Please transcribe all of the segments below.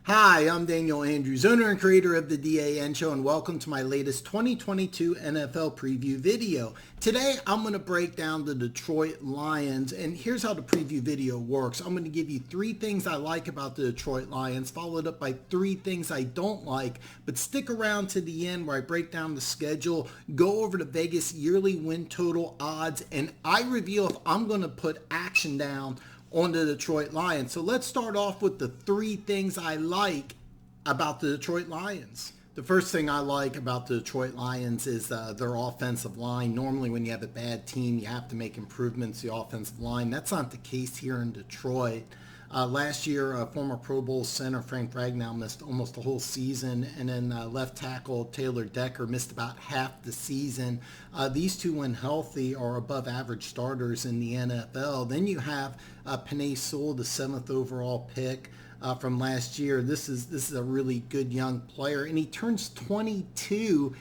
Hi, I'm Daniel Andrews, owner and creator of the DAN Show, and welcome to my latest 2022 NFL preview video. Today, I'm going to break down the Detroit Lions, and here's how the preview video works. I'm going to give you 3 things I like about the Detroit Lions, followed up by 3 things I don't like, but stick around to the end where I break down the schedule, go over the Vegas yearly win total odds, and I reveal if I'm going to put action down on the Detroit Lions. So let's start off with the 3 things I like about the Detroit Lions. The first thing I like about the Detroit Lions is their offensive line. Normally when you have a bad team, you have to make improvements to the offensive line. That's not the case here in Detroit. Last year, former Pro Bowl center Frank Ragnow missed almost the whole season, and then left tackle Taylor Decker missed about half the season. These two, when healthy, are above average starters in the NFL. Then you have Penei Sewell, the 7th overall pick from last year. This is a really good young player, and he turns 22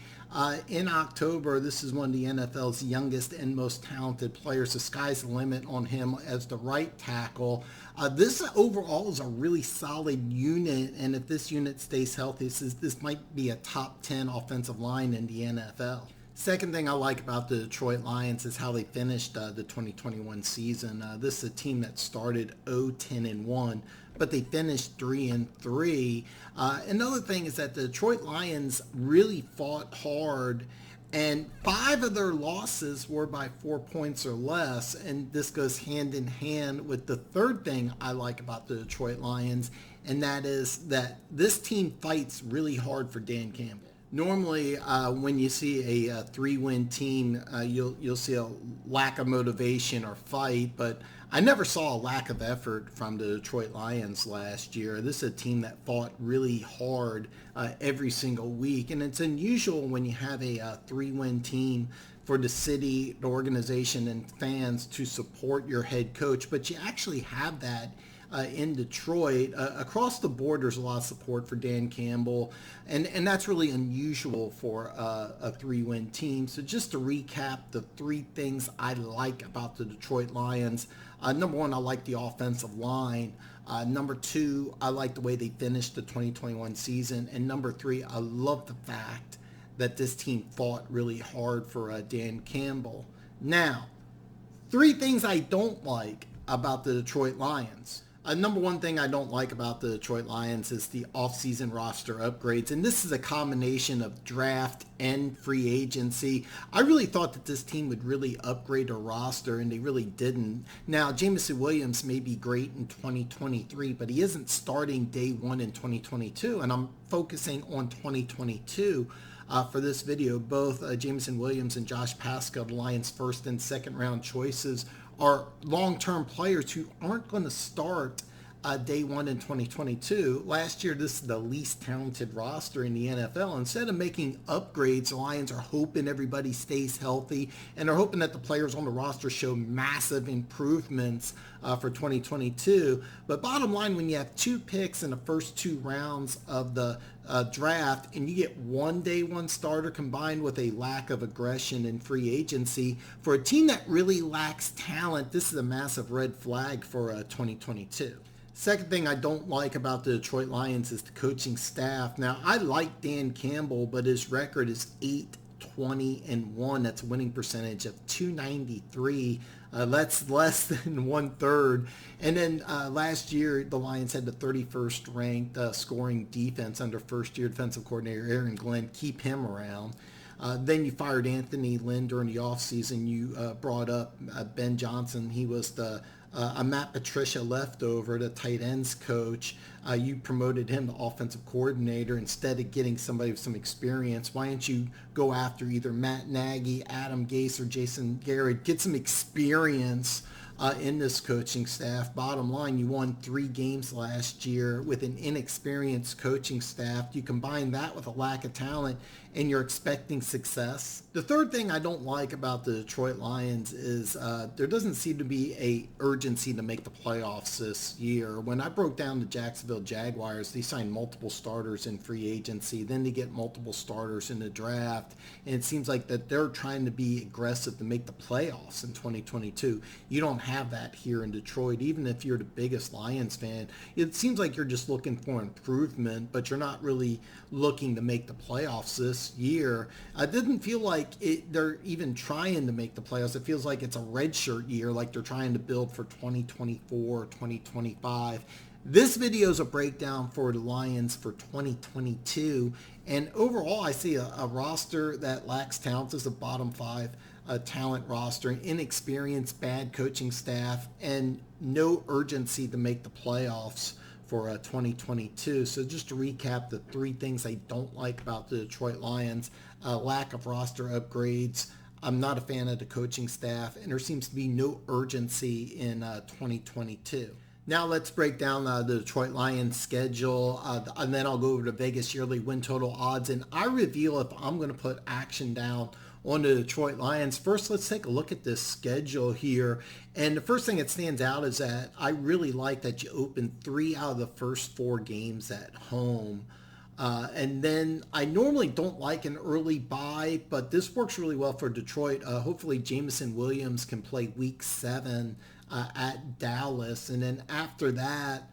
in October. This is one of the NFL's youngest and most talented players. The sky's the limit on him as the right tackle. This overall is a really solid unit, and if this unit stays healthy, this might be a top 10 offensive line in the NFL. Second thing I like about the Detroit Lions is how they finished the 2021 season. This is a team that started 0-10-1, but they finished 3-3. Another thing is that the Detroit Lions really fought hard, and 5 of their losses were by 4 points or less, and this goes hand in hand with the third thing I like about the Detroit Lions, and that is that this team fights really hard for Dan Campbell. Normally, when you see a 3-win team, you'll see a lack of motivation or fight, but I never saw a lack of effort from the Detroit Lions last year. This is a team that fought really hard every single week, and it's unusual when you have a 3-win team for the city, the organization, and fans to support your head coach, but you actually have that in Detroit. Across the board, there's a lot of support for Dan Campbell, and that's really unusual for a 3-win team. So just to recap the 3 things I like about the Detroit Lions. Number 1, I like the offensive line. Number 2, I like the way they finished the 2021 season. And number 3, I love the fact that this team fought really hard for Dan Campbell. Now, 3 things I don't like about the Detroit Lions. Number 1 thing I don't like about the Detroit Lions is the offseason roster upgrades, and this is a combination of draft and free agency. I really thought that this team would really upgrade their roster, and they really didn't. Now, Jameson Williams may be great in 2023, but he isn't starting day 1 in 2022, and I'm focusing on 2022. For this video, both Jameson Williams and Josh Pascal, the Lions' first and second round choices, are long-term players who aren't going to start day 1 in 2022. Last year, this is the least talented roster in the NFL. Instead of making upgrades, the Lions are hoping everybody stays healthy, and they're hoping that the players on the roster show massive improvements for 2022. But bottom line, when you have 2 picks in the first 2 rounds of the draft, and you get 1 day 1 starter combined with a lack of aggression in free agency, for a team that really lacks talent, this is a massive red flag for 2022. Second thing I don't like about the Detroit Lions is the coaching staff. Now, I like Dan Campbell, but his record is 8-20-1. That's a winning percentage of .293. That's less than 1/3. And then last year, the Lions had the 31st ranked scoring defense under first-year defensive coordinator Aaron Glenn. Keep him around. Then you fired Anthony Lynn during the offseason. You brought up Ben Johnson. He was a Matt Patricia leftover, the tight ends coach. You promoted him to offensive coordinator instead of getting somebody with some experience. Why don't you go after either Matt Nagy, Adam Gase, or Jason Garrett? Get some experience in this coaching staff. Bottom line, you won 3 games last year with an inexperienced coaching staff. You combine that with a lack of talent, and you're expecting success. The third thing I don't like about the Detroit Lions is there doesn't seem to be a urgency to make the playoffs this year. When I broke down the Jacksonville Jaguars, they signed multiple starters in free agency. Then they get multiple starters in the draft, and it seems like that they're trying to be aggressive to make the playoffs in 2022. You don't have that here in Detroit. Even if you're the biggest Lions fan, it seems like you're just looking for improvement, but you're not really looking to make the playoffs this year. It doesn't feel like they're even trying to make the playoffs. It feels like it's a redshirt year, like they're trying to build for 2024, 2025. This video is a breakdown for the Lions for 2022, and overall I see a roster that lacks talent. This is a bottom five talent roster, inexperienced, bad coaching staff, and no urgency to make the playoffs for 2022. So just to recap the three things I don't like about the Detroit Lions: lack of roster upgrades, I'm not a fan of the coaching staff, and there seems to be no urgency in 2022. Now let's break down the Detroit Lions schedule, and then I'll go over the Vegas yearly win total odds, and I reveal if I'm going to put action down on the Detroit Lions. First, let's take a look at this schedule here. And the first thing that stands out is that I really like that you open 3 out of the first 4 games at home. And then I normally don't like an early bye, but this works really well for Detroit. Hopefully Jameson Williams can play week 7 at Dallas. And then after that,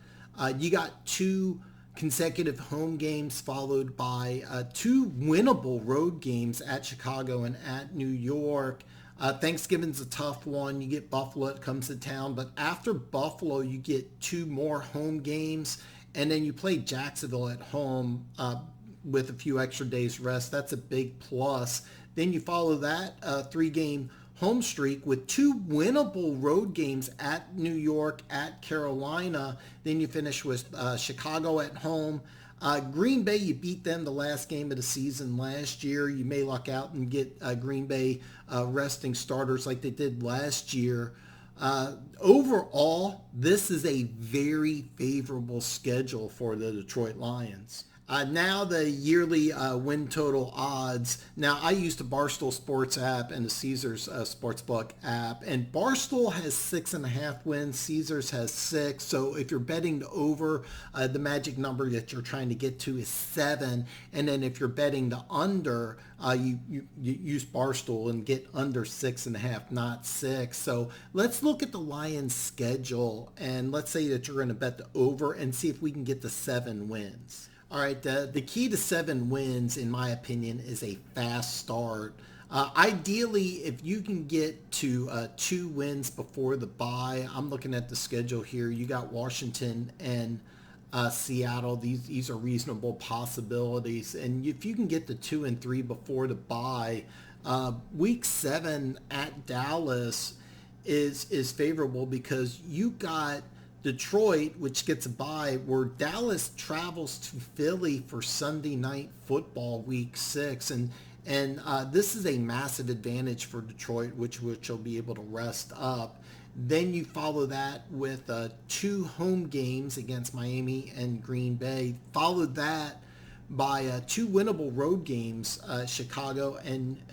you got 2 consecutive home games followed by 2 winnable road games at Chicago and at New York. Thanksgiving's a tough one. You get Buffalo, it comes to town. But after Buffalo, you get 2 more home games. And then you play Jacksonville at home with a few extra days rest. That's a big plus. Then you follow that 3-game home streak with 2 winnable road games at New York, at Carolina. Then you finish with Chicago at home. Green Bay, you beat them the last game of the season last year. You may luck out and get Green Bay resting starters like they did last year. Overall, this is a very favorable schedule for the Detroit Lions. Now the yearly win total odds. Now I use the Barstool Sports app and the Caesars Sportsbook app, and Barstool has 6.5 wins. Caesars has 6. So if you're betting the over, the magic number that you're trying to get to is 7. And then if you're betting the under, you use Barstool and get under 6.5, not 6. So let's look at the Lions schedule, and let's say that you're going to bet the over and see if we can get to 7 wins. All right, the key to 7 wins, in my opinion, is a fast start. Ideally, if you can get to 2 wins before the bye, I'm looking at the schedule here. You got Washington and Seattle. These are reasonable possibilities. And if you can get to 2 and 3 before the bye, week 7 at Dallas is favorable because you got Detroit, which gets a bye, where Dallas travels to Philly for Sunday night football week 6. And this is a massive advantage for Detroit, which will be able to rest up. Then you follow that with 2 home games against Miami and Green Bay. Followed that by 2 winnable road games, Chicago and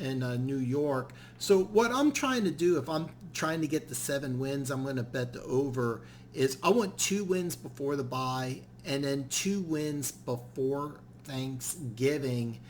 New York. So what I'm trying to do, if I'm trying to get the 7 wins, I'm going to bet the over, is I want 2 wins before the bye and then 2 wins before Thanksgiving.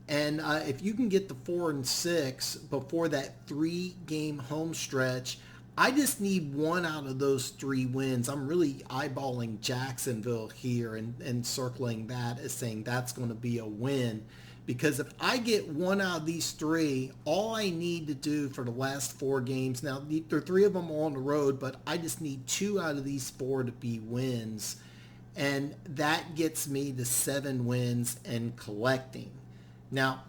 And if you can get the 4 and 6 before that 3-game home stretch, I just need 1 out of those 3 wins. I'm really eyeballing Jacksonville here and circling that as saying that's going to be a win. Because if I get 1 out of these 3, all I need to do for the last 4 games, now there are 3 of them on the road, but I just need 2 out of these 4 to be wins. And that gets me to 7 wins and collecting. Now,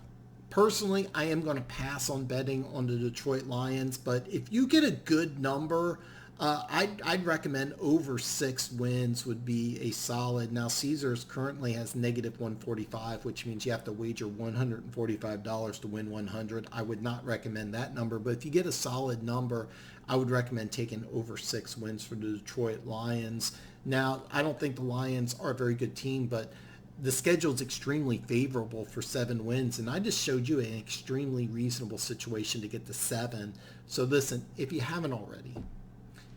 personally, I am going to pass on betting on the Detroit Lions, but if you get a good number, I'd recommend over 6 wins would be a solid. Now, Caesars currently has negative 145, which means you have to wager $145 to win 100. I would not recommend that number, but if you get a solid number, I would recommend taking over 6 wins for the Detroit Lions. Now, I don't think the Lions are a very good team, but the schedule is extremely favorable for 7 wins, and I just showed you an extremely reasonable situation to get to 7. So listen, if you haven't already,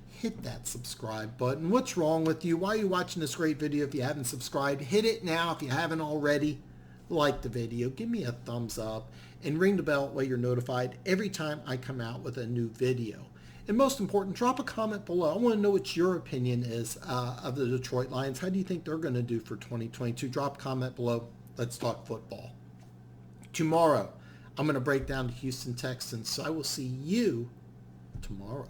hit that subscribe button. What's wrong with you? Why are you watching this great video if you haven't subscribed? Hit it now if you haven't already. Like the video, give me a thumbs up, and ring the bell while you're notified every time I come out with a new video. And most important, drop a comment below. I want to know what your opinion is of the Detroit Lions. How do you think they're going to do for 2022? Drop a comment below. Let's talk football. Tomorrow, I'm going to break down the Houston Texans. So I will see you tomorrow.